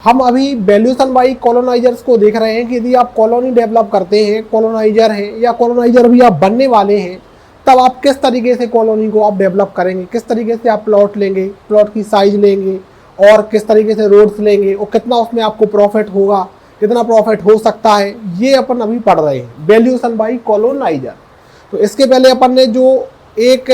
हम अभी valuation by colonisers को देख रहे हैं कि यदि आप कॉलोनी डेवलप करते हैं, कॉलोनाइजर हैं या कॉलोनाइजर भी आप बनने वाले हैं, तब आप किस तरीके से कॉलोनी को आप डेवलप करेंगे, किस तरीके से आप प्लॉट लेंगे, प्लॉट की साइज लेंगे और किस तरीके से रोड्स लेंगे और कितना उसमें आपको प्रॉफिट होगा, कितना प्रॉफिट हो सकता है, ये अपन अभी पढ़ रहे हैं वैल्यूएशन बाई कॉलोनाइजर। तो इसके पहले अपन ने जो एक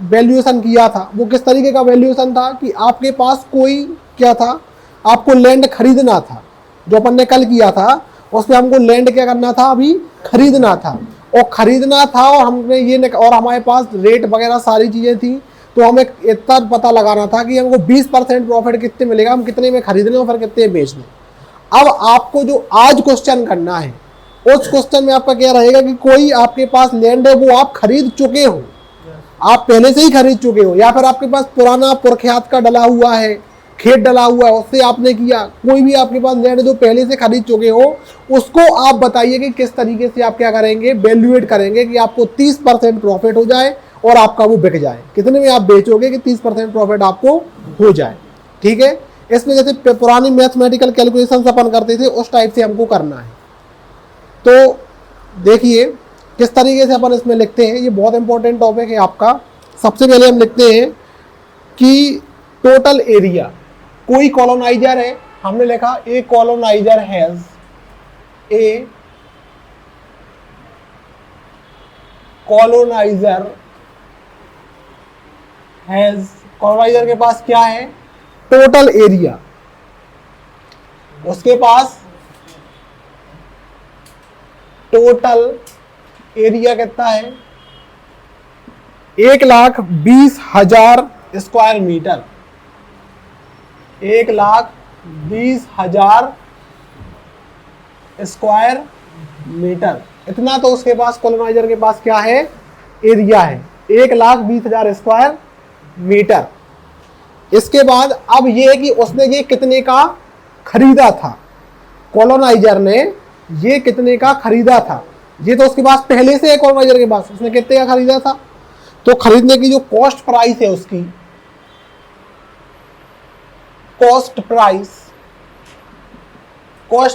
वैल्यूएशन किया था वो किस तरीके का वैल्यूएशन था कि आपके पास कोई क्या था, आपको लैंड खरीदना था। जो अपन ने कल किया था उसमें हमको लैंड क्या करना था, अभी खरीदना था और खरीदना था और हमने ये और हमारे पास रेट वगैरह सारी चीज़ें थी। तो हमें इतना पता लगाना था कि हमको 20% प्रॉफिट कितने मिलेगा, हम कितने में खरीदने और फिर कितने में बेचने। अब आपको जो आज क्वेश्चन करना है उस क्वेश्चन में आपका क्या रहेगा कि कोई आपके पास लैंड है वो आप खरीद चुके हो, आप पहले से ही खरीद चुके हो, या फिर आपके पास पुराना पुरख्यात का डला हुआ है, खेत डला हुआ है, उससे आपने किया। कोई भी आपके पास लैंड जो पहले से खरीद चुके हो उसको आप बताइए कि किस तरीके से आप क्या करेंगे, वैल्यूएट करेंगे कि आपको 30% प्रॉफिट हो जाए और आपका वो बिक जाए। कितने में आप बेचोगे कि 30% प्रॉफिट आपको हो जाए। ठीक है, इसमें जैसे पुरानी मैथमेटिकल कैलकुलेशन अपन करते थे उस टाइप से हमको करना है। तो देखिए किस तरीके से अपन इसमें लिखते हैं, ये बहुत इंपॉर्टेंट टॉपिक है आपका। सबसे पहले हम लिखते हैं कि टोटल एरिया, कोई कॉलोनाइजर है, हमने लिखा a coloniser has, a coloniser has, coloniser के पास क्या है, टोटल एरिया। उसके पास टोटल एरिया कितना है, 1,20,000 स्क्वायर मीटर, 1,20,000 स्क्वायर मीटर। इतना तो उसके पास कॉलोनाइजर के पास क्या है, एरिया है 1,20,000 स्क्वायर मीटर। इसके बाद अब ये है कि उसने ये कितने का खरीदा था, कॉलोनाइजर ने ये कितने का खरीदा था। ये तो उसके पास पहले से है, कॉलोनाइजर के पास उसने कितने का खरीदा था। तो खरीदने की जो कॉस्ट प्राइस है उसकी, कॉस्ट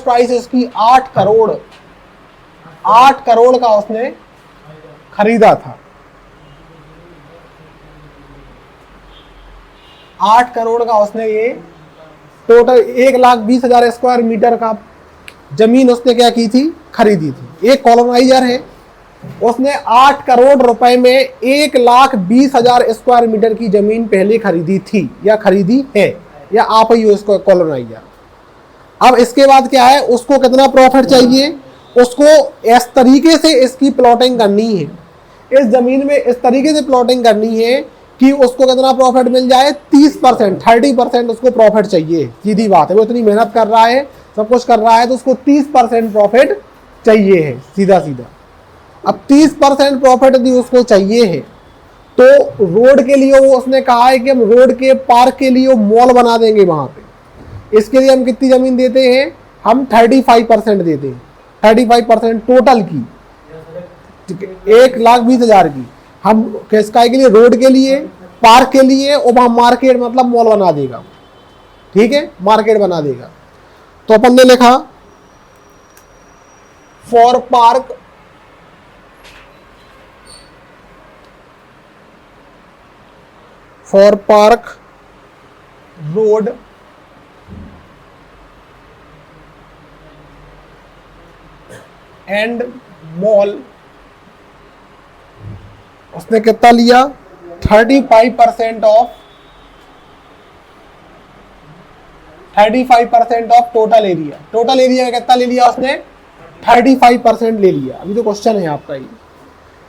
प्राइस उसकी 8 करोड़, 8 करोड़ का उसने खरीदा था। 8 करोड़ का उसने ये टोटल 1,20,000 स्क्वायर मीटर का जमीन उसने क्या की थी, खरीदी थी। एक कॉलोनाइजर है, उसने 8 करोड़ रुपए में 1,20,000 स्क्वायर मीटर की जमीन पहले खरीदी थी या खरीदी है, या आप ही हो इसको कॉलोनाइजर। अब इसके बाद क्या है, उसको कितना प्रॉफिट चाहिए, उसको इस तरीके से इसकी प्लॉटिंग करनी है, इस जमीन में इस तरीके से प्लॉटिंग करनी है कि उसको कितना प्रॉफिट मिल जाए, 30%, 30% उसको प्रॉफिट चाहिए। सीधी बात है, वो इतनी मेहनत कर रहा है, सब कुछ कर रहा है, तो उसको 30% प्रॉफिट चाहिए है, सीधा सीधा। अब 30% प्रॉफिट यदि उसको चाहिए है तो रोड के लिए वो उसने कहा है कि हम रोड के पार्क के लिए मॉल बना देंगे वहां पे। इसके लिए हम कितनी जमीन देते हैं, हम 35% देते हैं, 35% टोटल की, 1,20,000 की हम किसका के लिए, रोड के लिए, पार्क के लिए, और वहां मार्केट मतलब मॉल बना देगा। ठीक है, मार्केट बना देगा। तो अपन ने लिखा for park road and mall उसने कितना लिया, 35% of total area. Total area का कितना ले लिया उसने, 35% ले लिया। अभी तो क्वेश्चन है आपका ये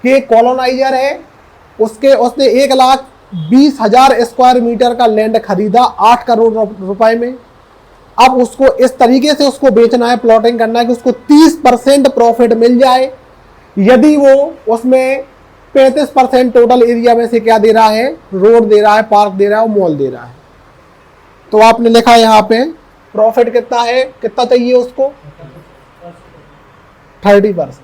कि कॉलोनाइजर है, उसने 1,20,000 स्क्वायर मीटर का लैंड खरीदा 8 करोड़ रुपए में। अब उसको इस तरीके से उसको बेचना है, प्लॉटिंग करना है कि उसको 30% प्रॉफिट मिल जाए। यदि वो उसमें 35% टोटल एरिया में से क्या दे रहा है, रोड दे रहा है, पार्क दे रहा है, मॉल दे रहा है। तो आपने लिखा यहाँ पे प्रॉफिट कितना है, कितना चाहिए उसको, 30%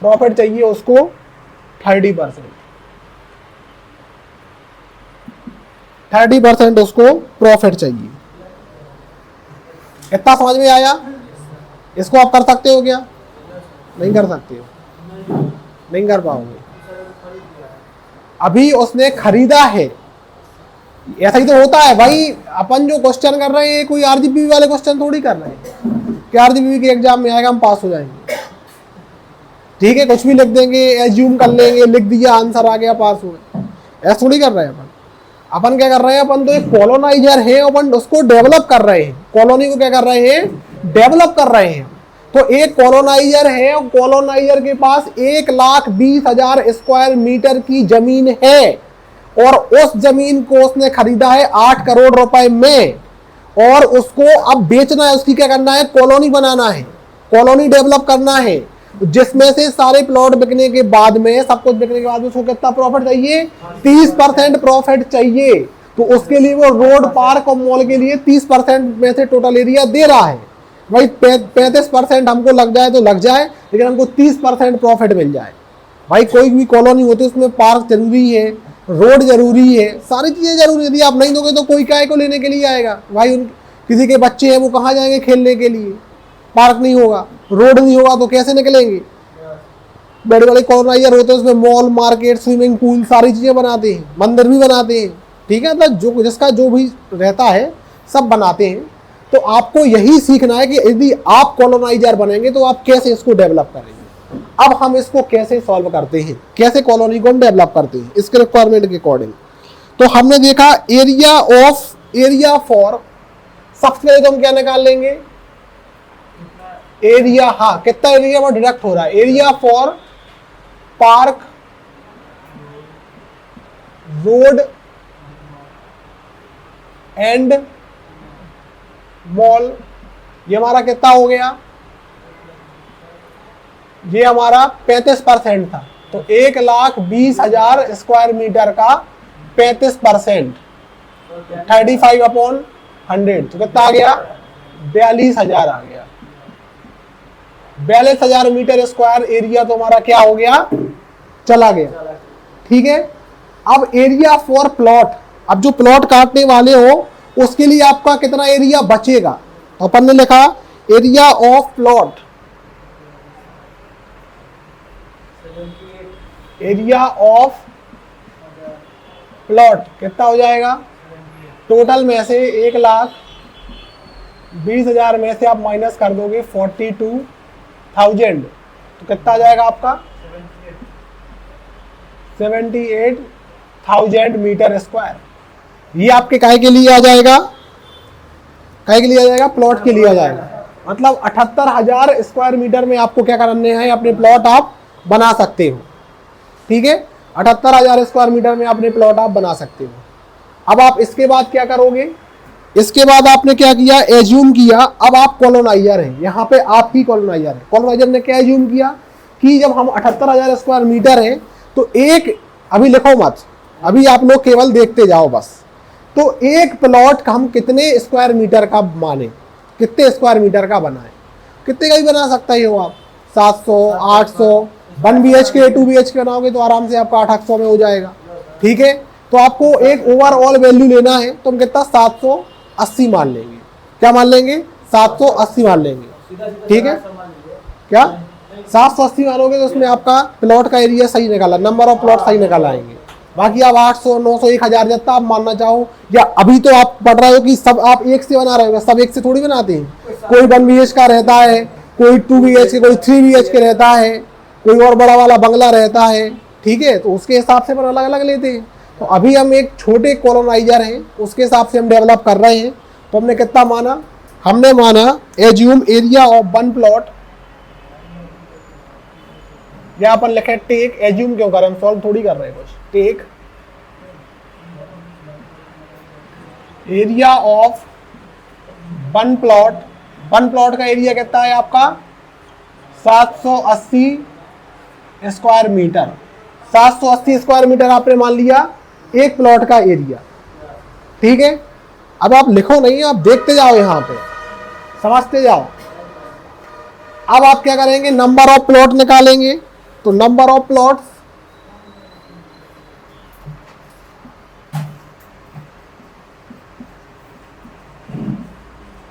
प्रॉफिट चाहिए उसको, 30%। 30% उसको प्रॉफिट चाहिए। इतना समझ में आया? इसको आप कर सकते हो क्या? नहीं कर सकते हो, नहीं कर पाओगे। अभी उसने खरीदा है, ऐसा ही तो होता है भाई। अपन जो क्वेश्चन कर रहे हैं कोई आरजीपी वाले क्वेश्चन थोड़ी कर रहे हैं कि आरजीपी के एग्जाम में आएगा हम पास हो जाएंगे। ठीक है, कुछ भी लिख देंगे, एज्यूम कर लेंगे, लिख दिया आंसर आ गया, पास हो गए, ऐसा थोड़ी कर रहे हैं अपन। अपन क्या कर रहे हैं? अपन तो एक कॉलोनाइजर है, अपन उसको डेवलप कर रहे हैं। कॉलोनी को क्या कर रहे हैं? डेवलप कर रहे हैं। तो एक कॉलोनाइजर है, कॉलोनाइजर के पास 1,20,000 स्क्वायर मीटर की जमीन है और उस जमीन को उसने खरीदा है 8 करोड़ रुपए में और उसको अब बेचना है। उसकी क्या करना है? कॉलोनी बनाना है, कॉलोनी डेवलप करना है, जिसमें से सारे प्लॉट बिकने के बाद में, सब कुछ बिकने के बाद में उसको कितना प्रॉफिट चाहिए? 30% प्रॉफिट चाहिए। तो उसके लिए वो रोड, पार्क और मॉल के लिए 30% में से टोटल एरिया दे रहा है। भाई 35% हमको लग जाए तो लग जाए, लेकिन हमको 30% प्रॉफिट मिल जाए। भाई कोई भी कॉलोनी होती है उसमें पार्क जरूरी है, रोड जरूरी है, सारी चीजें जरूरी है। यदि आप नहीं दोगे तो कोई काय को लेने के लिए आएगा? भाई किसी के बच्चे हैं वो कहाँ जाएंगे खेलने के लिए? पार्क नहीं होगा, रोड नहीं होगा तो कैसे निकलेंगे? बड़े बड़े कॉलोनाइजर होते हैं, उसमें मॉल, मार्केट, स्विमिंग पूल, सारी चीजें बनाते हैं, मंदिर भी बनाते हैं। ठीक है, मतलब जो जिसका जो भी रहता है सब बनाते हैं। तो आपको यही सीखना है कि यदि आप कॉलोनाइजर बनेंगे तो आप कैसे इसको डेवलप करेंगे। अब हम इसको कैसे सॉल्व करते हैं, कैसे कॉलोनी को हम डेवलप करते हैं इसके रिक्वायरमेंट के अकॉर्डिंग। तो हमने देखा एरिया फॉर, सबसे पहले तो हम क्या निकाल लेंगे? एरिया, हाँ कितना एरिया वो डिडक्ट हो रहा है। Area for park, road and mall, ये हमारा कितना हो गया? ये हमारा 35% था। तो 1,20,000 स्क्वायर मीटर का 35%, 35/100, तो कितना आ गया? 42,000 आ गया। 42,000 मीटर स्क्वायर एरिया तो हमारा क्या हो गया? चला गया। ठीक है, अब एरिया फॉर प्लॉट, अब जो प्लॉट काटने वाले हो उसके लिए आपका कितना एरिया बचेगा? तो अपन ने लिखा area of plot, area of plot कितना हो जाएगा? टोटल में से 1,20,000 में से आप माइनस कर दोगे 42,000, तो कितना आ जाएगा आपका? 78,000 मीटर स्क्वायर। ये आपके काय के लिए आ जाएगा? काय के लिए आ जाएगा? प्लॉट के लिए आ जाएगा। मतलब 78,000 स्क्वायर मीटर में आपको क्या करने हैं? अपने प्लॉट आप बना सकते हो। ठीक है, 78,000 स्क्वायर मीटर में अपने प्लॉट आप बना सकते हो। अब आप इसके बाद क्या करोगे? इसके बाद आपने क्या किया? एज्यूम किया। अब आप कॉलोनाइजर हैं, यहाँ पे आप ही कॉलोनाइजर हैं। कॉलोनाइजर ने क्या एज्यूम किया कि जब हम 78,000 स्क्वायर मीटर हैं तो एक, अभी लिखो मत, अभी आप लोग केवल देखते जाओ बस। तो एक प्लॉट का हम कितने स्क्वायर मीटर का माने, कितने स्क्वायर मीटर का बनाए? कितने का भी बना सकता है हो आप? 700, 800, 1 BHK 2 BHK बनाओगे तो आराम से आपका 800 में हो जाएगा। ठीक है, तो आपको एक ओवरऑल वैल्यू लेना है तो हम कितना? 780 मान लेंगे। क्या मान लेंगे? 780 मान लेंगे। ठीक है, क्या 780 मानोगे तो उसमें आपका प्लॉट का एरिया सही निकाला, नंबर ऑफ प्लॉट सही निकाल आएंगे। बाकी आप 800, 900, 1000 जितना आप मानना चाहो, या अभी तो आप पढ़ रहे हो कि सब आप एक से बना रहे हो, सब एक से थोड़ी बनाते हैं। कोई 1 BHK का रहता है, कोई 2 BHK, कोई 3 BHK रहता है, कोई और बड़ा वाला बंगला रहता है। ठीक है, तो उसके हिसाब से अपन अलग अलग लेते हैं। तो अभी हम एक छोटे कॉलोनाइजर हैं, उसके हिसाब से हम डेवलप कर रहे हैं। तो हमने कितना माना? हमने माना एज्यूम एरिया ऑफ 1 प्लॉट, या अपन लिखे टेक, एज्यूम क्यों करें, हम सॉल्व थोड़ी कर रहे हैं कुछ। Take area of 1 plot, 1 plot का एरिया कितना है आपका? 780 स्क्वायर मीटर। 780 स्क्वायर मीटर आपने मान लिया एक प्लॉट का एरिया। ठीक है, अब आप लिखो नहीं, आप देखते जाओ, यहां पे समझते जाओ। अब आप क्या करेंगे? नंबर ऑफ प्लॉट निकालेंगे। तो number of plots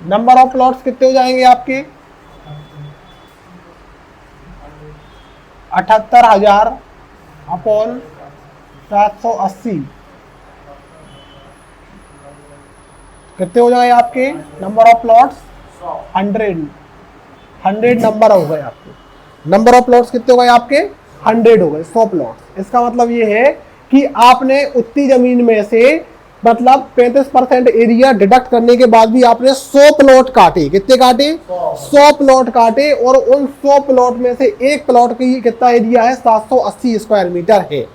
number of plots कितने हो जाएंगे आपके 78,000 अपॉन 780 कितने हो जाए आपके नंबर ऑफ प्लॉट्स 100 नंबर हो गए आपके। नंबर ऑफ प्लॉट्स कितने हो गए आपके 100 हो गए 100 प्लॉट्स। इसका मतलब ये है कि आपने उतनी जमीन में से मतलब 35% एरिया डिडक्ट करने के बाद भी आपने 100 प्लॉट काटे। कितने काटे 100 प्लॉट काटे और उन 100 प्लॉट में से एक प्लॉट की कितना एरिया है 780 स्क्वायर मीटर है।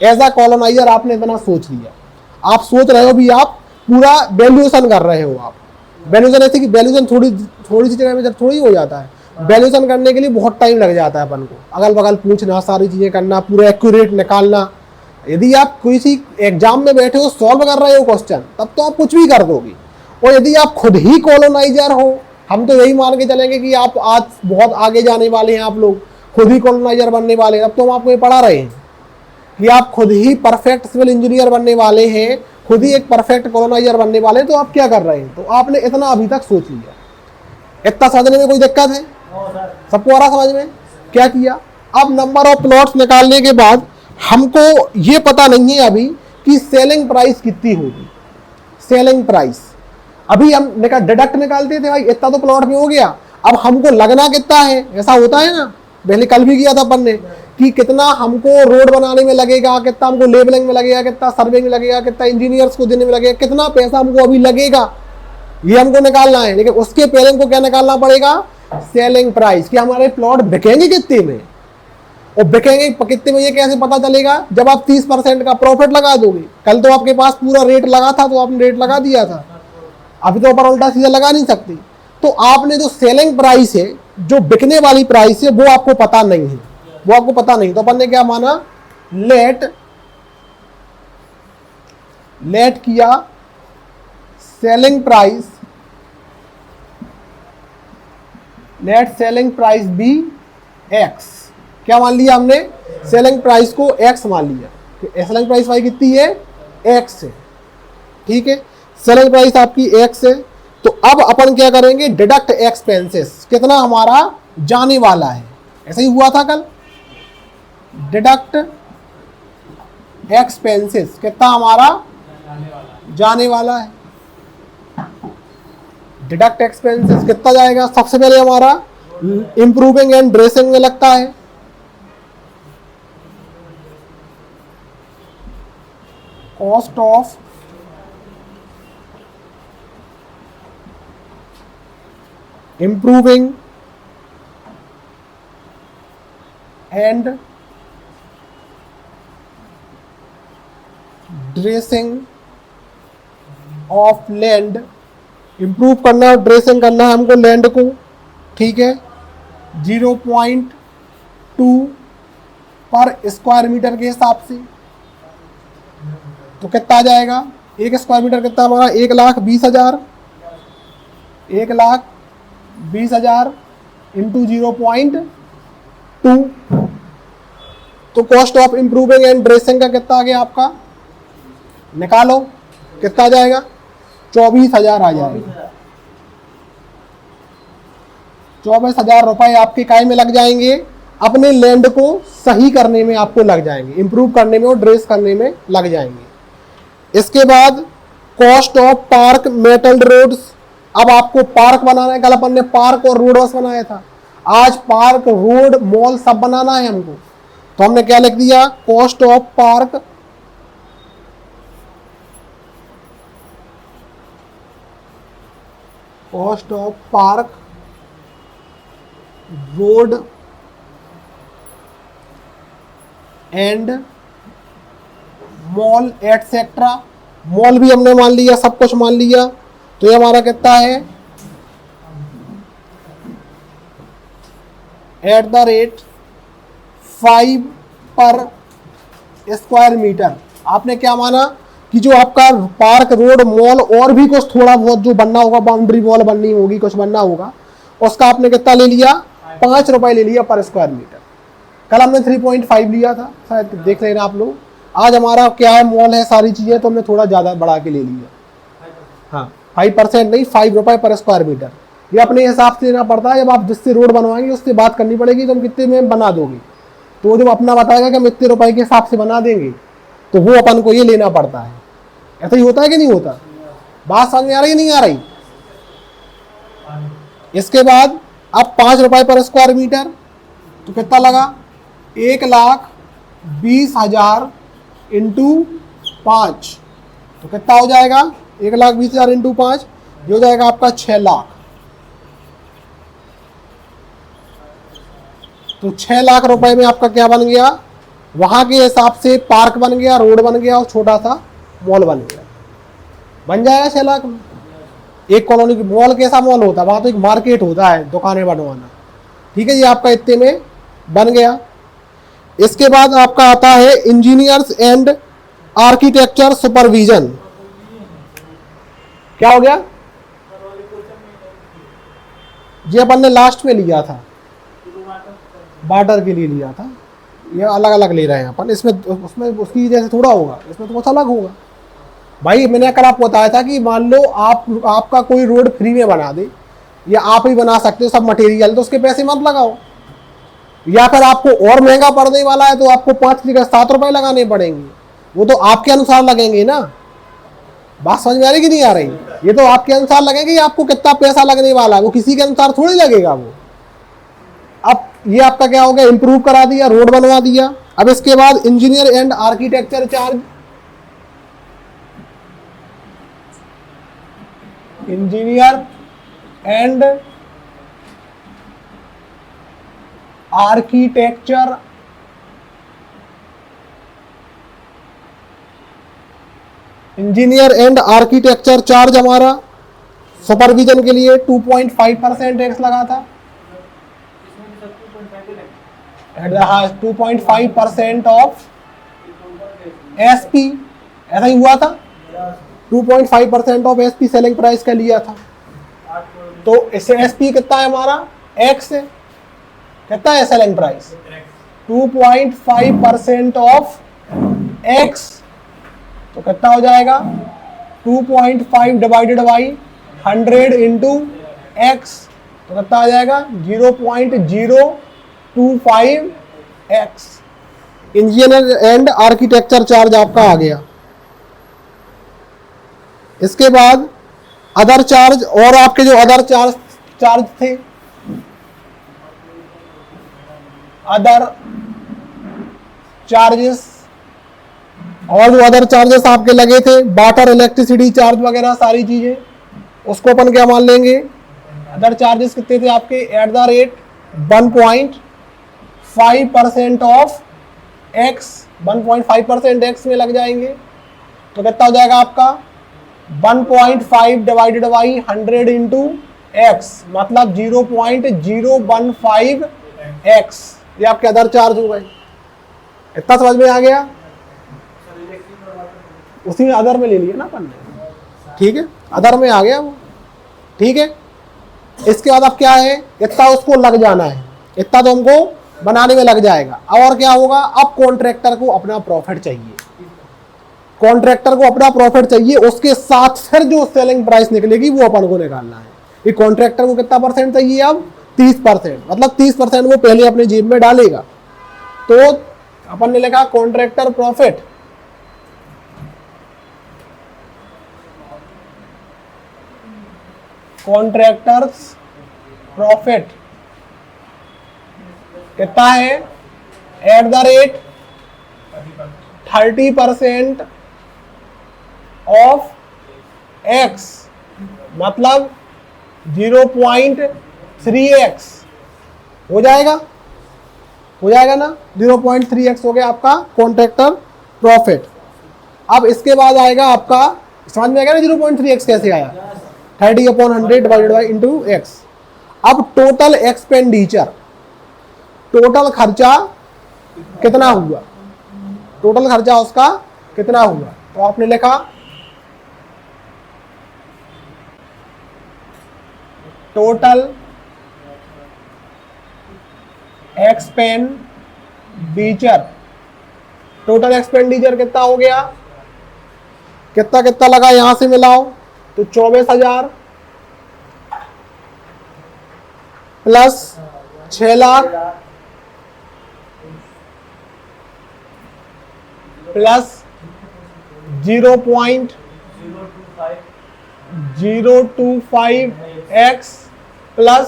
एज अ कॉलोनाइजर आपने इतना सोच लिया। आप सोच रहे हो भी आप पूरा वैल्यूएशन कर रहे हो। आप वैल्यूएशन ऐसे कि वैल्यूएशन थोड़ी सी जगह में जब थोड़ी हो जाता है। वैल्यूएशन करने के लिए बहुत टाइम लग जाता है अपन को, अगल बगल पूछना, सारी चीजें करना, पूरा एक्यूरेट निकालना। यदि आप किसी एग्जाम में बैठे हो सॉल्व कर रहे हो क्वेश्चन, तब तो आप कुछ भी कर दोगे। और यदि आप खुद ही कॉलोनाइजर हो, हम तो यही मान के चलेंगे कि आप आज बहुत आगे जाने वाले हैं, आप लोग खुद ही कॉलोनाइजर बनने वाले हैं, तब तो हम आपको ये पढ़ा रहे हैं कि आप खुद ही परफेक्ट सिविल इंजीनियर बनने वाले हैं, खुद ही एक परफेक्ट कॉलोनाइजर बनने वाले हैं। तो आप क्या कर रहे हैं? तो आपने इतना अभी तक सोच लिया। इतना समझने में कोई दिक्कत है? सबको आ रहा समझ में? क्या किया? अब नंबर ऑफ प्लॉट्स निकालने के बाद हमको ये पता नहीं है अभी कि सेलिंग प्राइस कितनी होगी। सेलिंग प्राइस अभी हम डिडक्ट निकालते थे, भाई इतना तो प्लॉट में हो गया, अब हमको लगना कितना है। ऐसा होता है ना, पहले कल भी किया था अपन ने कि कितना हमको रोड बनाने में लगेगा, कितना हमको लेबलिंग में लगेगा, कितना सर्वे में लगेगा, कितना इंजीनियर्स को देने में लगेगा, कितना पैसा हमको अभी लगेगा, ये हमको निकालना है। लेकिन उसके पहले हमको क्या निकालना पड़ेगा? सेलिंग प्राइस, कि हमारे प्लॉट बिकेंगे कितने में, और बिकेंगे कितने में ये कैसे पता चलेगा? जब आप 30% का प्रॉफिट लगा दोगे। कल तो आपके पास पूरा रेट लगा था, तो आपने रेट लगा दिया था, अभी तो ऊपर उल्टा सीधा लगा नहीं सकते। तो आपने जो सेलिंग प्राइस है, जो बिकने वाली प्राइस है, वो आपको पता नहीं है, वो आपको पता नहीं। तो अपन ने क्या माना? लेट किया selling price, let selling price be x. क्या मान लिया हमने? सेलिंग प्राइस को एक्स मान लिया। सेलिंग प्राइस भाई कितनी है? एक्स है। ठीक है, सेलिंग प्राइस आपकी एक्स है। तो अब अपन क्या करेंगे? डिडक्ट एक्सपेंसेस, कितना हमारा जाने वाला है। ऐसा ही हुआ था कल। डिडक्ट एक्सपेंसेस, कितना हमारा जाने वाला है। डिडक्ट एक्सपेंसेस कितना जाएगा? सबसे पहले हमारा इंप्रूविंग एंड ड्रेसिंग में लगता है, cost of improving and dressing of land. Improve करना और ड्रेसिंग करना है हमको लैंड को। ठीक है, 0.2 पर स्क्वायर मीटर के हिसाब से। तो कितना आ जाएगा? एक स्क्वायर मीटर कितना हमारा? 1,20,000। 1,20,000 इंटू 0.2। तो cost of improving and dressing का कितना आ गया आपका? निकालो कितना आ जाएगा? 24,000 आ जाएगा। 24,000 रुपए आपके काय में लग जाएंगे? अपने लैंड को सही करने में आपको लग जाएंगे, इंप्रूव करने में और ड्रेस करने में लग जाएंगे। इसके बाद cost of park metal roads. अब आपको पार्क बनाना है। कल अपन ने पार्क और रोड बस बनाया था, आज पार्क रोड मॉल सब बनाना है हमको। तो हमने क्या लिख दिया? Cost of park road and mall etcetera. Mall भी हमने मान लिया, सब कुछ मान लिया। तो ये हमारा कितना है? @5 पर स्क्वायर मीटर। आपने क्या माना कि जो आपका पार्क रोड मॉल और भी कुछ थोड़ा बहुत जो बनना होगा, बाउंड्री वॉल बननी होगी, कुछ बनना होगा, उसका आपने कितना ले लिया? 5 रुपए ले लिया पर स्क्वायर मीटर। कल हमने 3.5 लिया था, शायद देख लेना आप लोग। आज हमारा क्या है? मॉल है, सारी चीजें, तो हमने थोड़ा ज्यादा बढ़ा के ले लिया। हाँ, 5% नहीं, 5 रुपए पर स्क्वायर मीटर। ये अपने हिसाब से लेना पड़ता है। जब आप जिससे रोड बनवाएंगे उससे बात करनी पड़ेगी, तुम कितने में बना दोगे, तो वो जब अपना बताएगा कि हम इतने रुपए के हिसाब से बना देंगे, तो वो अपन को ये लेना पड़ता है। ऐसा ही होता है कि नहीं होता? बात समझ में आ रही नहीं आ रही? इसके बाद अब 5 रुपए पर स्क्वायर मीटर, तो कितना लगा? 1,20,000 इंटू 5, तो कितना हो जाएगा? 1,20,000 इंटू 5, ये हो जाएगा आपका 6 लाख। तो 6 लाख रुपए में आपका क्या बन गया? वहां के हिसाब से पार्क बन गया, रोड बन गया और छोटा सा मॉल बन गया। बन जाएगा 6 लाख में। एक कॉलोनी की मॉल कैसा मॉल होता है? वहां तो एक मार्केट होता है, दुकानें बनवाना। ठीक है, ये आपका इतने में बन गया। इसके बाद आपका आता है इंजीनियर्स एंड आर्किटेक्चर सुपरविजन। क्या हो गया? ये अपन ने लास्ट में लिया था, वाटर के लिए लिया था। ये अलग अलग ले रहे हैं अपन। इसमें उसमें उसकी जैसे थोड़ा होगा, इसमें तो कुछ अलग होगा। भाई मैंने कल आपको बताया था कि मान लो आपका कोई रोड फ्री में बना दे, या आप ही बना सकते हो सब मटेरियल, तो उसके पैसे मत लगाओ। या फिर आपको और महंगा पड़ने वाला है तो आपको 5 की जगह 7 रुपए लगाने पड़ेंगे, वो तो आपके अनुसार लगेंगे ना। बात समझ में आ रही कि नहीं आ रही? ये तो आपके अनुसार लगेगी, आपको कितना पैसा लगने वाला है वो किसी के अनुसार थोड़ी लगेगा वो। अब ये आपका क्या हो गया? इंप्रूव करा दिया, रोड बनवा दिया। अब इसके बाद engineer and architecture charge, engineer and architecture engineer and architecture charge हमारा सुपरविजन के लिए 2.5% टैक्स लगा था। 2.5% ऑफ एसपी, ऐसा ही हुआ था। 2.5% ऑफ एसपी सेलिंग प्राइस का लिया था। तो इससे एसपी कितना है हमारा? एक्स है। कितना है सेलिंग प्राइस? 2.5% ऑफ एक्स, तो कितना हो जाएगा? 2.5 डिवाइडेड बाई 100 इंटू एक्स, तो कितना आ जाएगा? 0.025 x. Engineer and architecture charge आपका आ गया। इसके बाद अदर चार्ज, और आपके जो अदर चार्ज थे, अदर चार्जेस, और जो अदर चार्जेस आपके लगे थे, वाटर इलेक्ट्रिसिटी चार्ज वगैरह सारी चीजें, उसको अपन क्या मान लेंगे? अदर चार्जेस कितने थे आपके? At the rate 1.5% of x, 1.5% x में लग जाएंगे, तो कितना हो जाएगा आपका? 1.5 डिवाइडेड बाई 100 इंटू एक्स, मतलब 0.015 एक्स। ये आपके अदर चार्ज हो गए। इतना समझ में आ गया? उसी में अदर में ले लिया ना अपन ने। ठीक है, अदर में आ गया वो। ठीक है, इसके बाद अब क्या है? इतना उसको लग जाना है, इतना तो हमको बनाने में लग जाएगा। और क्या होगा? अब कॉन्ट्रैक्टर को अपना प्रॉफिट चाहिए, कॉन्ट्रैक्टर को अपना प्रॉफिट चाहिए। उसके साथ फिर जो सेलिंग प्राइस निकलेगी वो अपन को निकालना है। ये कॉन्ट्रैक्टर को कितना परसेंट चाहिए? अब 30%, मतलब 30% वो पहले अपने जेब में डालेगा। तो अपन ने लिखा कॉन्ट्रैक्टर प्रॉफिट, कॉन्ट्रैक्टर्स प्रॉफिट कितना है? At the rate 30% of x, मतलब 0.3x हो जाएगा, हो जाएगा ना? 0.3x हो गया आपका कॉन्ट्रैक्टर प्रॉफिट। अब इसके बाद आएगा आपका, समझ में आएगा ना 0.3x कैसे आया? 30/100 डिवाइडेड बाई इंटू एक्स। अब टोटल एक्सपेंडिचर, टोटल खर्चा कितना हुआ? टोटल खर्चा उसका कितना हुआ? तो आपने लिखा टोटल एक्सपेंडिचर, टोटल एक्सपेंडिचर कितना हो गया? कितना कितना लगा? यहां से मिलाओ, तो 24,000 plus 6 lakh plus 0.025x plus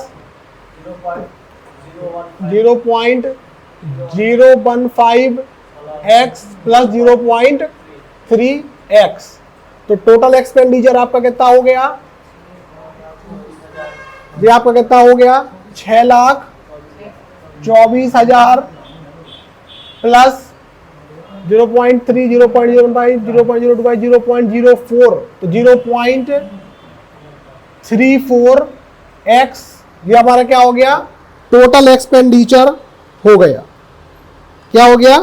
0.015x plus 0.3x। तो टोटल एक्सपेंडिचर आपका कितना हो गया? ये आपका कितना हो गया? 6,24,000 प्लस 0.3, 0.05, 0.025, 0.04, तो 0.34x ये हमारा क्या हो गया? टोटल एक्सपेंडिचर हो गया। क्या हो गया?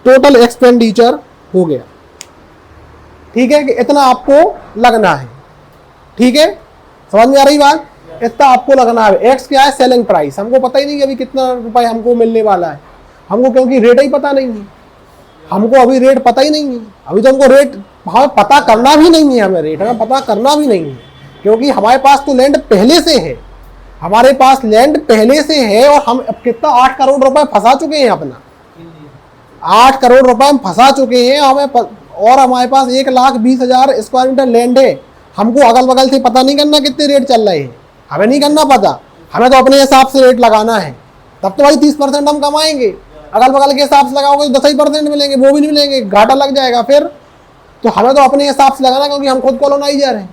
टोटल एक्सपेंडिचर हो गया। ठीक है कि इतना आपको लगना है। ठीक है, समझ में आ रही बात? इतना आपको लगना है। एक्स क्या है? Selling price. हमको पता ही नहीं कि अभी कितना रुपए हमको मिलने वाला है, हमको क्योंकि रेट ही पता नहीं है। हमको अभी रेट पता ही नहीं है। अभी तो हमको रेट हमें पता करना भी नहीं है। हमें रेट हमें पता करना भी नहीं है, क्योंकि हमारे पास तो लैंड पहले से है। हमारे पास लैंड पहले से है और हम अब कितना 8 करोड़ रुपए फंसा चुके हैं। अपना 8 करोड़ रुपए हम फंसा चुके हैं हमें और हमारे पास 1,20,000 स्क्वायर मीटर लैंड है। हमको अगल बगल से पता नहीं करना कितने रेट चल रहे हैं, हमें नहीं करना पता। हमें तो अपने हिसाब से रेट लगाना है, तब तो भाई 30% हम कमाएंगे। अगल बगल के हिसाब से लगाओगे तो 10% मिलेंगे, वो भी नहीं मिलेंगे, घाटा लग जाएगा फिर। तो हमें तो अपने हिसाब से लगाना, क्योंकि हम खुद कॉलोनाइजर हैं।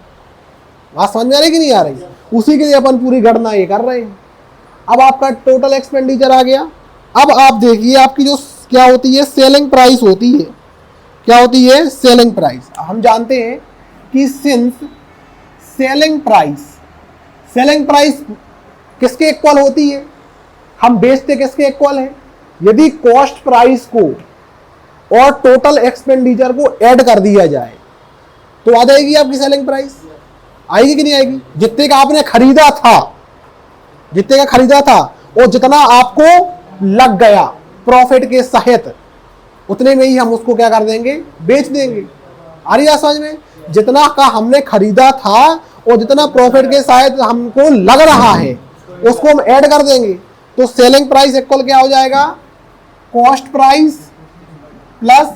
बात समझ में आ रही कि नहीं आ रही? उसी के लिए अपन पूरी गणना ये कर रहे हैं। अब आपका टोटल एक्सपेंडिचर आ गया। अब आप देखिए आपकी जो क्या होती है? सेलिंग प्राइस होती है। क्या होती है? Selling price. हम जानते हैं कि सिंस सेलिंग प्राइस किसके इक्वल होती है? हम बेचते किसके इक्वल है? यदि कॉस्ट प्राइस को और टोटल एक्सपेंडिचर को ऐड कर दिया जाए तो आ जाएगी आपकी सेलिंग प्राइस। आएगी कि नहीं आएगी? जितने का आपने खरीदा था और जितना आपको लग गया प्रॉफिट के सहित, उतने में ही हम उसको क्या कर देंगे? बेच देंगे। आ रही बात समझ में? जितना का हमने खरीदा था और जितना प्रॉफिट के सहित हमको लग रहा है उसको हम ऐड कर देंगे। तो सेलिंग प्राइस इक्वल क्या हो जाएगा? Cost price plus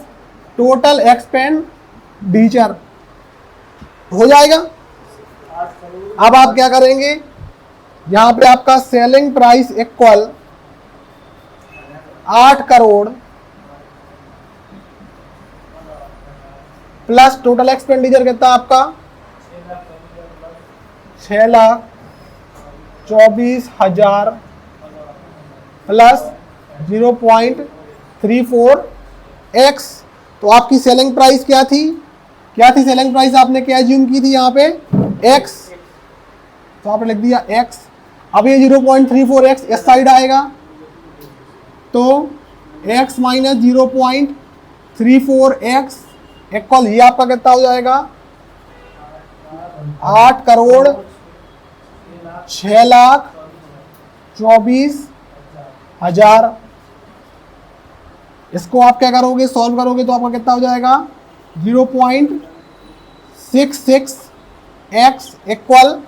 total expenditure हो जाएगा। अब आप क्या करेंगे? यहां पे आपका selling price equal 8 crore plus total expenditure कितना आपका? 6,24,000 प्लस 0.34x। तो आपकी सेलिंग प्राइस क्या थी? सेलिंग प्राइस आपने क्या एज्यूम की थी यहाँ पे? x। तो आपने लिख दिया x। अब ये 0.34x इस साइड आएगा, तो x माइनस 0.34x इक्वल ये आपका कितना हो जाएगा? 8 करोड़ 6,24,000। इसको आप क्या करोगे? सॉल्व करोगे तो आपका कितना हो जाएगा? 0.66x equal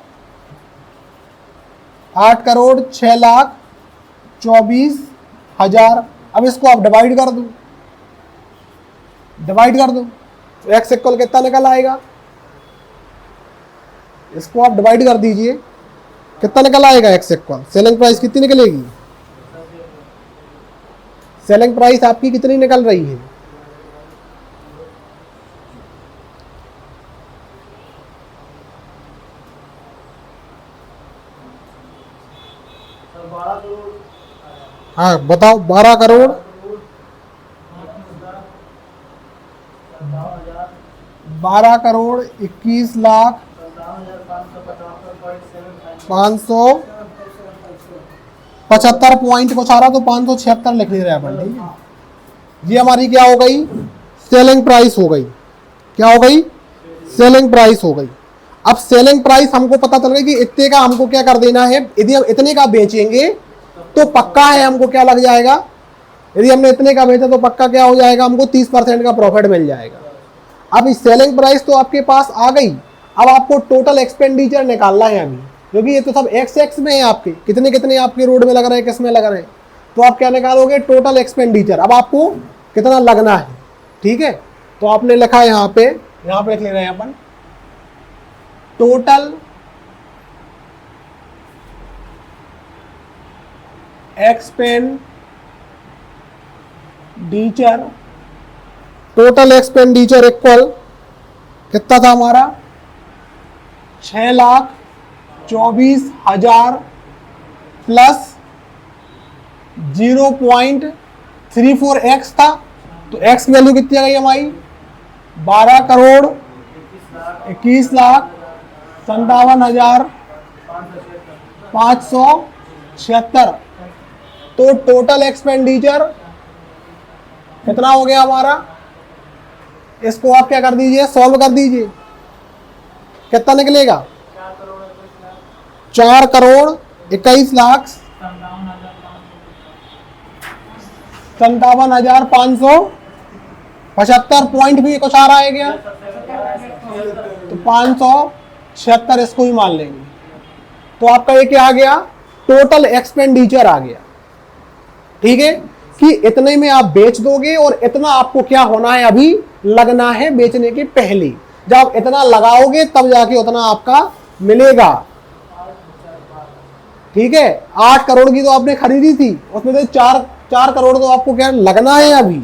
8 crore 6,24,000। अब इसको आप डिवाइड कर दो तो x इक्वल कितना निकल आएगा? इसको आप डिवाइड कर दीजिए, कितना निकल आएगा x इक्वल? सेलिंग प्राइस कितनी निकलेगी? सेलिंग प्राइस आपकी कितनी निकल रही है? हाँ बताओ। 12 करोड़ 21,575 पॉइंट कुछ आ रहा, तो 576 लिख ले रहे हैं अपन। ठीक है, ये हमारी क्या हो गई? सेलिंग प्राइस हो गई। क्या हो गई? सेलिंग प्राइस हो गई। अब सेलिंग प्राइस हमको पता चल गई कि इतने का हमको क्या कर देना है। यदि हम इतने का बेचेंगे तो पक्का है हमको क्या लग जाएगा? यदि हमने इतने का बेचा तो पक्का क्या हो जाएगा? हमको 30% का प्रॉफिट मिल जाएगा। अब इस सेलिंग प्राइस तो आपके पास आ गई। अब आपको टोटल एक्सपेंडिचर निकालना है अभी, क्योंकि ये तो सब एक्स एक्स में है आपके, कितने कितने आपके रोड में लग रहे हैं, किस में लग रहे हैं। तो आप क्या निकालोगे, टोटल एक्सपेंडिचर। अब आपको कितना लगना है, ठीक है। तो आपने लिखा है यहाँ पे लिख ले रहे हैं अपन, total expenditure, total expenditure equal कितना था हमारा, 6,24,000 प्लस 0.34x था। तो x की वैल्यू कितनी आ गई हमारी, 12,21,57,576। तो टोटल एक्सपेंडिचर कितना हो गया हमारा, इसको आप क्या कर दीजिए, सॉल्व कर दीजिए, कितना निकलेगा, 4,21,57,575 पॉइंट भी कुछ आ रहा है क्या, तो 576 इसको ही मान लेंगे। तो आपका ये क्या आ गया, टोटल एक्सपेंडिचर आ गया, ठीक है, कि इतने में आप बेच दोगे और इतना आपको क्या होना है, अभी लगना है बेचने के पहले। जब इतना लगाओगे तब जाके उतना आपका मिलेगा, ठीक है। 8 करोड़ की तो आपने खरीदी थी, उसमें से 4 करोड़ तो आपको क्या लगना है अभी,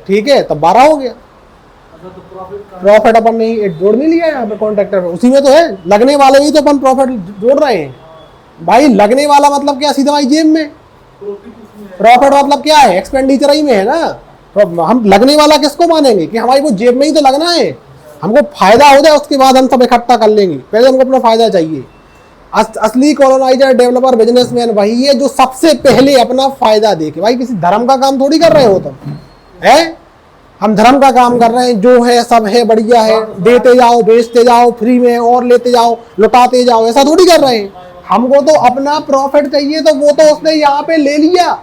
ठीक है, तब 12 हो गया। प्रॉफिट अपन नहीं जोड़ नहीं लिया यहाँ पे कॉन्ट्रैक्टर में, उसी में तो है, लगने वाले ही तो अपन प्रॉफिट जोड़ रहे हैं भाई। लगने वाला मतलब क्या, सीधा भाई जेब में, प्रॉफिट मतलब क्या है, एक्सपेंडिचर ही में है ना। तो हम लगने वाला किसको मानेंगे कि हमारी वो जेब में ही तो लगना है, हमको फायदा हो जाए उसके बाद हम सब इकट्ठा कर लेंगे, पहले हमको अपना फायदा चाहिए। असली कॉलोनाइजर डेवलपर बिजनेसमैन वही है जो सबसे पहले अपना फायदा देखे। भाई किसी धर्म का काम थोड़ी कर रहे हो तुम, है हम धर्म का काम कर रहे हैं, जो है सब है बढ़िया है, देते जाओ बेचते जाओ फ्री में और लेते जाओ लुटाते जाओ, ऐसा थोड़ी कर रहे हैं। हमको तो अपना प्रॉफिट चाहिए, तो वो तो उसने यहाँ पे ले लिया,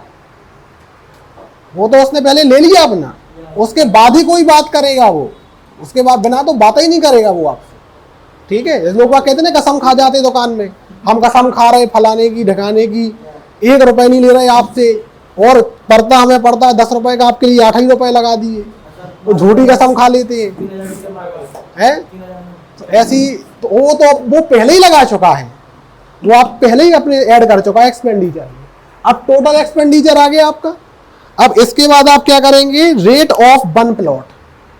वो तो उसने पहले ले लिया अपना, उसके बाद ही कोई बात करेगा वो, उसके बाद बिना तो बात ही नहीं करेगा वो आपसे, ठीक है। लोग कहते हैं कसम खा जाते दुकान में, हम कसम खा रहे फलाने की ढकाने की, 1 रुपए नहीं ले रहे आपसे, और पड़ता हमें पड़ता है 10 रुपए का, आपके लिए 8 ही रुपए लगा दिए, वो झूठी कसम खा लेते हैं। तो ऐसी तो वो पहले ही लगा चुका है, वो आप पहले ही अपने ऐड कर चुका है एक्सपेंडिचर। अब टोटल एक्सपेंडिचर आ गया आपका। अब इसके बाद आप क्या करेंगे, रेट ऑफ 1 प्लॉट।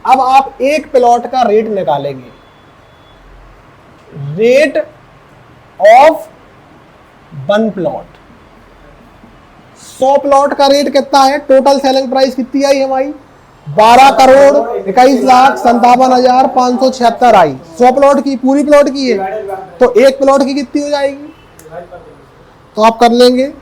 अब आप एक प्लॉट का रेट निकालेंगे, रेट ऑफ 1 प्लॉट। 100 प्लॉट का रेट कितना है, टोटल सेलिंग प्राइस कितनी आई हमारी, 12,21,57,576 आई। 100 प्लॉट की, पूरी प्लॉट की है, तो एक प्लॉट की कितनी हो जाएगी, तो आप कर लेंगे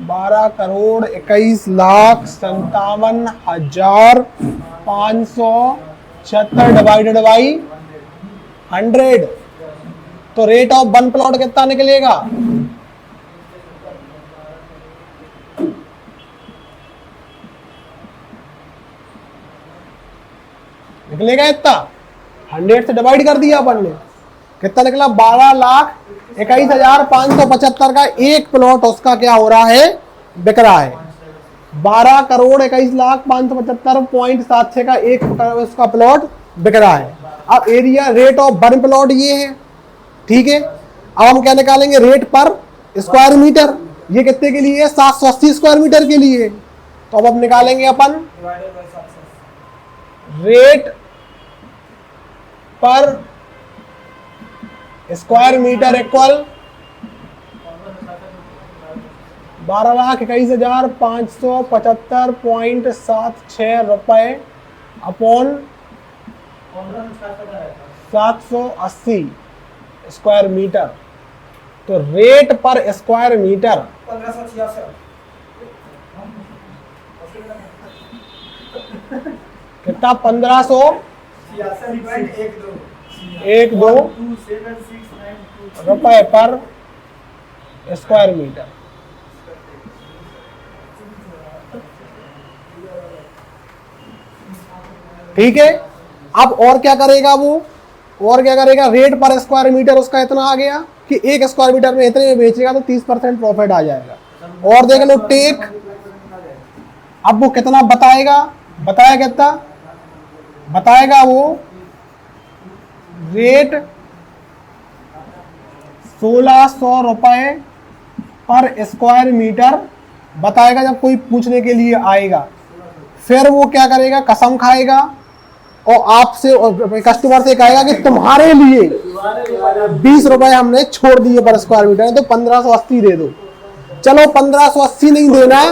12,21,57,576 डिवाइडेड बाई 100। तो रेट ऑफ 1 प्लॉट कितना निकलेगा, निकलेगा इतना, 100 से डिवाइड कर दिया अपन ने, कितना निकला, 12,21,575 का एक प्लॉट उसका क्या हो रहा है, बिक रहा है। 12,21,575,76 का एक उसका प्लॉट बिक रहा है। अब एरिया रेट ऑफ 1 प्लॉट ये है, ठीक है। अब हम क्या निकालेंगे, रेट पर स्क्वायर मीटर, ये कितने के लिए है, 780 स्क्वायर मीटर के लिए। तो अब निकालेंगे अपन रेट पर स्क्वायर मीटर इक्वल 12,21,575.76 रुपए अपॉन 780 स्क्वायर मीटर। तो रेट पर स्क्वायर मीटर 1586 कितना, 1512 रुपए पर स्क्वायर मीटर। ठीक है। अब और क्या करेगा वो, और क्या करेगा, रेट पर स्क्वायर मीटर उसका इतना आ गया कि 1 स्क्वायर मीटर में इतने में बेचेगा तो 30% प्रॉफिट आ जाएगा। और देख लो टेक, अब वो कितना बताएगा, बताया कितना बताएगा वो, रेट 1600 रुपए पर स्क्वायर मीटर बताएगा जब कोई पूछने के लिए आएगा। फिर वो क्या करेगा, कसम खाएगा और आपसे और कस्टमर से कहेगा कि तुम्हारे लिए 20 रुपए हमने छोड़ दिए पर स्क्वायर मीटर, तो 1580 दे दो। चलो 1580 नहीं देना,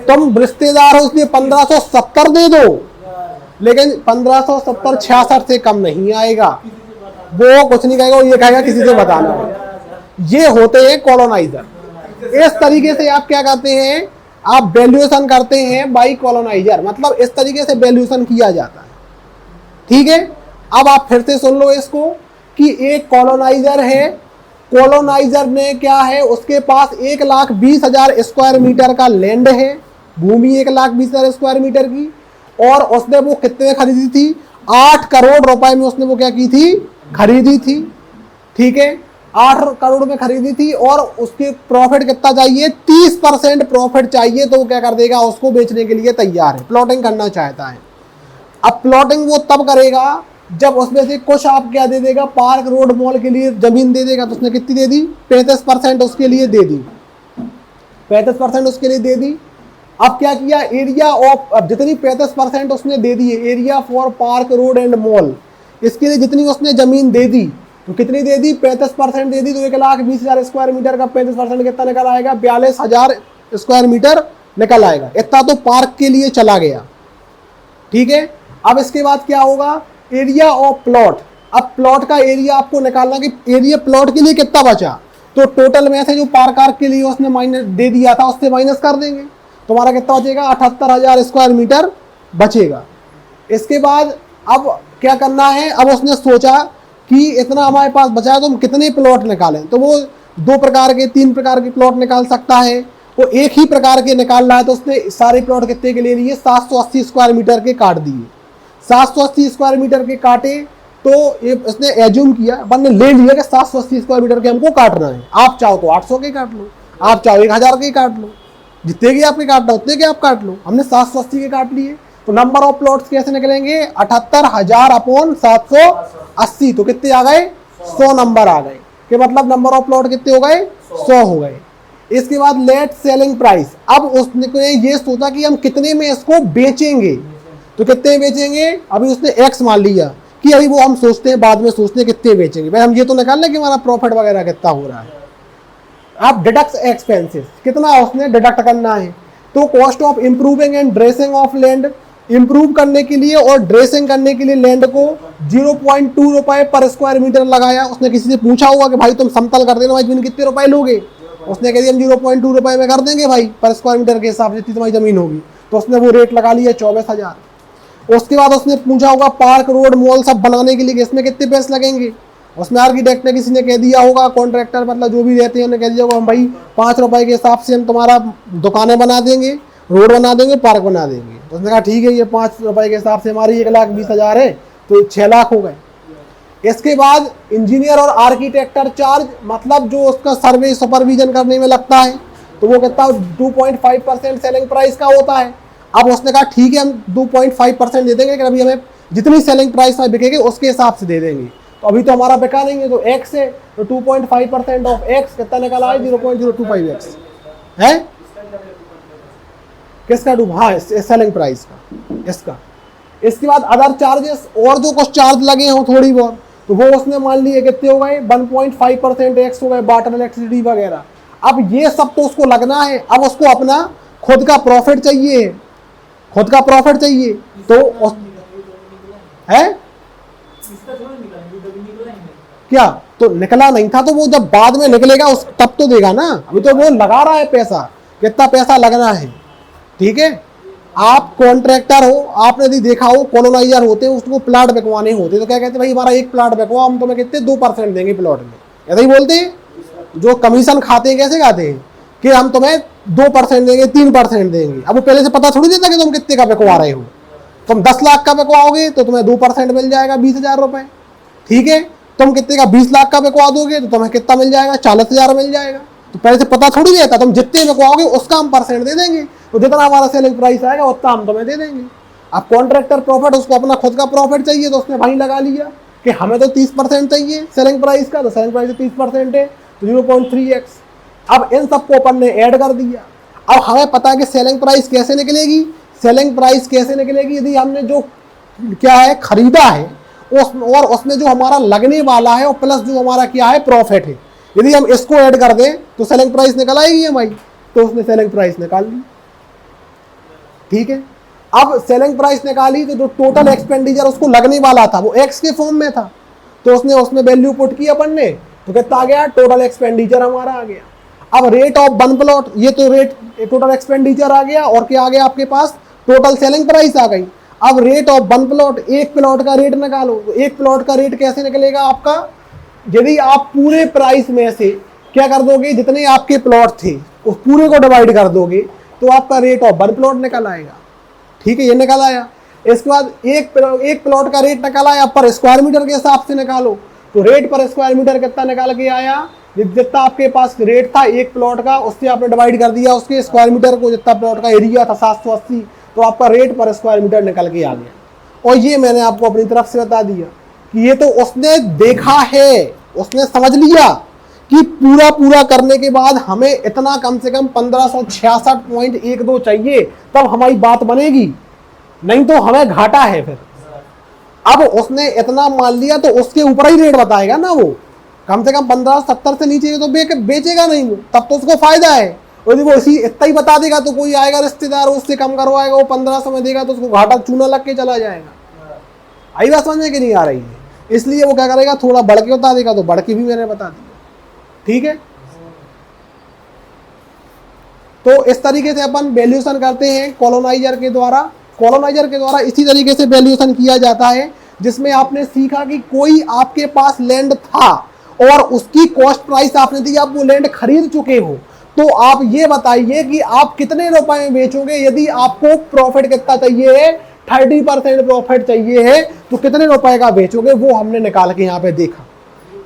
तुम रिश्तेदार हो इसलिए 1570 दे दो, लेकिन 1570 66 से कम नहीं आएगा। वो कुछ नहीं कहेगा, वो ये कहेगा किसी से बताना। ये होते हैं कॉलोनाइजर। इस तरीके से आप क्या करते हैं, आप वैल्यूएशन करते हैं बाई कॉलोनाइजर, मतलब इस तरीके से वैल्यूएशन किया जाता है। ठीक है, अब आप फिर से सुन लो इसको कि एक कॉलोनाइजर है, कॉलोनाइजर ने क्या है, उसके पास 1,20,000 स्क्वायर मीटर का लैंड है, भूमि 1,20,000 स्क्वायर मीटर की, और उसने वो कितने में खरीदी थी, 8 करोड़ रुपए में उसने वो क्या की थी, खरीदी थी। ठीक है, 8 करोड़ में खरीदी थी और उसके प्रॉफिट कितना चाहिए, 30% प्रॉफिट चाहिए, तो वो क्या कर देगा, उसको बेचने के लिए तैयार है, प्लॉटिंग करना चाहता है। अब प्लॉटिंग वो तब करेगा जब उसमें से कुछ आप क्या दे देगा, पार्क रोड मॉल के लिए जमीन दे देगा, तो उसने कितनी दे दी, 35% उसके लिए दे दी, 35% उसके लिए दे दी। अब क्या किया, एरिया ऑफ, अब जितनी 35% उसने दे दी है, area for park road and mall, इसके लिए जितनी उसने जमीन दे दी, तो कितनी दे दी, 35% दे दी, तो 1,20,000 स्क्वायर मीटर का 35% कितना निकल आएगा, 42,000 स्क्वायर मीटर निकल आएगा। इतना तो पार्क के लिए चला गया। ठीक है, अब इसके बाद क्या होगा, एरिया ऑफ प्लॉट। अब प्लॉट का एरिया आपको निकालना कि एरिया प्लॉट के लिए कितना बचा, तो टोटल में से जो पार्क के लिए उसने माइनस दे दिया था उससे माइनस कर देंगे, तुम्हारा कितना बचेगा, 78,000 स्क्वायर मीटर बचेगा। इसके बाद अब क्या करना है, अब उसने सोचा कि इतना हमारे पास बचा है तो हम कितने प्लॉट निकालें, तो वो 2 प्रकार के 3 प्रकार के प्लॉट निकाल सकता है। वो एक ही प्रकार के निकाल रहा है, तो उसने सारे प्लॉट कितने के ले लिए, 780 स्क्वायर मीटर के काट दिए। 780 स्क्वायर मीटर के काटे तो ये उसने एज्यूम किया, अपन ने ले लिया कि 780 स्क्वायर मीटर के हमको काटना है। आप चाहो तो 800 के काट लो, आप चाहो 1,000 के काट लो, जितने के आपके काटना उतने के आप काट लो। हमने 780 के काट लिए, तो नंबर ऑफ प्लॉट्स कैसे निकलेंगे, 78,000 अपॉन 780, तो कितने आ गए, 100 नंबर आ गए, कि मतलब नंबर ऑफ प्लॉट कितने हो गए, 100 हो गए। इसके बाद लेट सेलिंग प्राइस, अब उसने ये सोचा कि हम कितने में इसको बेचेंगे, तो कितने बेचेंगे, अभी उसने एक्स मान लिया कि अभी वो हम सोचते हैं, बाद में सोचते हैं कितने बेचेंगे, भाई हम ये तो निकाल लें कि हमारा प्रॉफिट वगैरह कितना हो रहा है। अब डिडक्ट एक्सपेंसेस, कितना उसने डिडक्ट करना है, तो cost of improving and dressing of land, improve करने के लिए और ड्रेसिंग करने के लिए लैंड को 0.2 रुपए पर स्क्वायर मीटर लगाया। उसने किसी से पूछा होगा कि भाई तुम समतल कर देना, भाई जमीन कितने रुपए लोगे, उसने कह दिया हम 0.2 रुपए में कर देंगे भाई पर स्क्वायर मीटर के हिसाब से जितनी तुम्हारी जमीन होगी, तो उसने वो रेट लगा लिया 24,000। उसके बाद उसने पूछा होगा पार्क रोड मॉल सब बनाने के लिए इसमें कितने पैसे लगेंगे, उसमें आर्किटेक्ट ने किसी ने कह दिया होगा, कॉन्ट्रैक्टर मतलब जो भी रहते हैं उन्होंने कह दिया होगा हम भाई 5 रुपए के हिसाब से हम तुम्हारा दुकानें बना देंगे, रोड बना देंगे, पार्क बना देंगे। तो उसने कहा ठीक है, ये 5 रुपए के हिसाब से हमारी 1,20,000 है, तो 6 लाख हो गए। इसके बाद इंजीनियर और आर्किटेक्टर चार्ज, मतलब जो उसका सर्वे सुपरविजन करने में लगता है, तो वो कितना 2.5% सेलिंग प्राइस का होता है। अब उसने कहा ठीक है हम 2.5% दे देंगे, लेकिन अभी हमें जितनी सेलिंग प्राइस में बिकेगी उसके हिसाब से दे देंगे। तो अभी तो हमारा बिका नहीं है, तो एक्स है, तो 2.5% ऑफ एक्स कितना निकला है, 0.025x है, किसका हाँ सेलिंग प्राइस का, इसका। इसके बाद अदर चार्जेस, और जो कुछ चार्ज लगे हों थोड़ी बहुत, तो वो उसने मान लिए कितने हो गए, 1.5% एक्स हो गए, वाटर इलेक्ट्रिसिटी वगैरह। अब ये सब तो उसको लगना है, अब उसको अपना खुद का प्रॉफिट चाहिए, खुद का प्रॉफिट चाहिए, तो है क्या, तो निकला नहीं था, तो वो जब बाद में निकलेगा उस तब तो देगा ना, अभी तो वो लगा रहा है पैसा, कितना पैसा लगना है। ठीक है, आप कॉन्ट्रैक्टर हो, आपने यदि देखा हो कॉलोनाइजर होते हैं, उसको प्लाट बिकवाने होते, तो क्या कहते हैं भाई हमारा एक प्लाट बिकवा, हम तुम्हें कितने 2% देंगे प्लॉट में, ऐसा ही बोलते हैं। जो कमीशन खाते हैं कैसे खाते हैं कि हम तुम्हें 2% देंगे, 3% देंगे। अब वो पहले से पता थोड़ी देता कि तुम कितने का बिकवा रहे हो, तुम 10 लाख का बिकवाओगे तो तुम्हें 2% मिल जाएगा 20,000 रुपए, ठीक है। तुम कितने का 20 लाख का बिकवा दोगे तो तुम्हें कितना मिल जाएगा, 40,000 मिल जाएगा। तो पहले से पता थोड़ी रहता, तुम जितने बिकवाओगे उसका हम परसेंट दे देंगे, तो जितना हमारा सेलिंग प्राइस आएगा उतना हम तुम्हें दे देंगे। अब कॉन्ट्रैक्टर प्रॉफिट, उसको अपना खुद का प्रॉफिट चाहिए तो उसने वहीं लगा लिया कि हमें तो 30% चाहिए सेलिंग प्राइस का, तो सेलिंग प्राइस 30% है तो 0.3x। अब इन सबको अपन ने ऐड कर दिया। अब हमें पता है कि सेलिंग प्राइस कैसे निकलेगी, सेलिंग प्राइस कैसे निकलेगी, यदि हमने जो क्या है खरीदा है और उसमें जो हमारा लगने वाला है और प्लस जो हमारा क्या है प्रॉफिट है, यदि हम इसको ऐड कर दें तो सेलिंग प्राइस निकल आएगी हमारी। तो उसने सेलिंग प्राइस निकाल ली, ठीक है। अब सेलिंग प्राइस निकाली तो जो टोटल एक्सपेंडिचर उसको लगने वाला था वो एक्स के फॉर्म में था, तो उसने उसमें वैल्यू पुट की अपन ने, तो कितना आ गया, टोटल एक्सपेंडिचर हमारा आ गया। अब रेट ऑफ वन प्लॉट, ये तो रेट टोटल एक्सपेंडिचर आ गया, और क्या आ गया आपके पास, टोटल सेलिंग प्राइस आ गई। अब रेट ऑफ वन प्लॉट, एक प्लॉट का रेट निकालो, तो एक प्लॉट का रेट कैसे निकलेगा आपका, यदि आप पूरे प्राइस में से क्या कर दोगे, जितने आपके प्लॉट थे उस पूरे को डिवाइड कर दोगे तो आपका रेट ऑफ वन प्लॉट निकल आएगा, ठीक है। ये निकल आया। इसके बाद एक प्लॉट का रेट निकल आया पर स्क्वायर मीटर के हिसाब से निकालो, तो रेट पर स्क्वायर मीटर कितना निकाल के आया, जितना आपके पास रेट था एक प्लॉट का उससे आपने डिवाइड कर दिया उसके स्क्वायर मीटर को, जितना प्लॉट का एरिया था 780, तो आपका रेट पर स्क्वायर मीटर निकल के आ गया। और ये मैंने आपको अपनी तरफ से बता दिया कि ये तो उसने देखा है, उसने समझ लिया कि पूरा करने के बाद हमें इतना कम से कम 1566.12 चाहिए, तब हमारी बात बनेगी, नहीं तो हमें घाटा है फिर। अब उसने इतना मान लिया तो उसके ऊपर ही रेट बताएगा ना, वो कम से कम 1570 से नीचे तो बेचेगा नहीं वो, तब तो उसको फायदा है। और यदि वो इसी इतना ही बता देगा तो कोई आएगा रिश्तेदार उससे कम करवाएगा, वो 1500 में देगा तो उसको घाटा चूना लग के चला जाएगा। आई बात समझ में कि नहीं आ रही है, इसलिए वो क्या करेगा, थोड़ा बढ़ के बता देगा, तो बढ़ के भी मैंने बता दिया, ठीक है। तो इस तरीके से अपन वैल्यूएशन करते हैं कॉलोनाइजर के द्वारा। कॉलोनाइजर के द्वारा इसी तरीके से वैल्यूएशन किया जाता है, जिसमें आपने सीखा कि कोई आपके पास लैंड था और उसकी कॉस्ट प्राइस आपने दी, आप वो लैंड खरीद चुके हो, तो आप ये बताइए कि आप कितने रुपए में बेचोगे। यदि आपको प्रॉफिट कितना चाहिए है, 30% प्रॉफिट चाहिए है, तो कितने रुपए का बेचोगे, वो हमने निकाल के यहाँ पे देखा।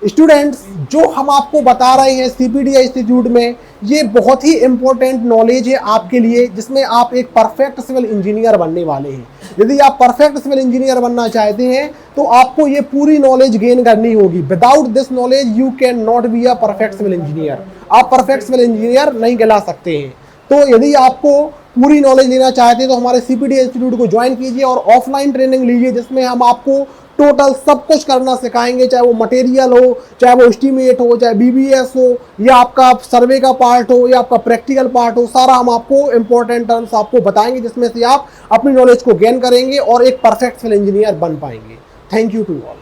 स्टूडेंट्स, जो हम आपको बता रहे हैं सीपीडीआई इंस्टीट्यूट में, ये बहुत ही इंपॉर्टेंट नॉलेज है आपके लिए, जिसमें आप एक परफेक्ट सिविल इंजीनियर बनने वाले हैं। यदि आप परफेक्ट सिविल इंजीनियर बनना चाहते हैं तो आपको ये पूरी नॉलेज गेन करनी होगी। Without this knowledge you can not be a perfect civil engineer. आप परफेक्ट सिविल इंजीनियर नहीं कहला सकते हैं। तो यदि आपको पूरी नॉलेज लेना चाहते हैं तो हमारे सीपीडीआई इंस्टीट्यूट को ज्वाइन कीजिए और ऑफलाइन ट्रेनिंग लीजिए, जिसमें हम आपको टोटल सब कुछ करना सिखाएंगे, चाहे वो मटेरियल हो, चाहे वो एस्टीमेट हो, चाहे बीबीएस हो, या आपका सर्वे का पार्ट हो, या आपका प्रैक्टिकल पार्ट हो, सारा हम आपको इंपॉर्टेंट टर्म्स आपको बताएंगे, जिसमें से आप अपनी नॉलेज को गेन करेंगे और एक परफेक्ट सिविल इंजीनियर बन पाएंगे। Thank you to all.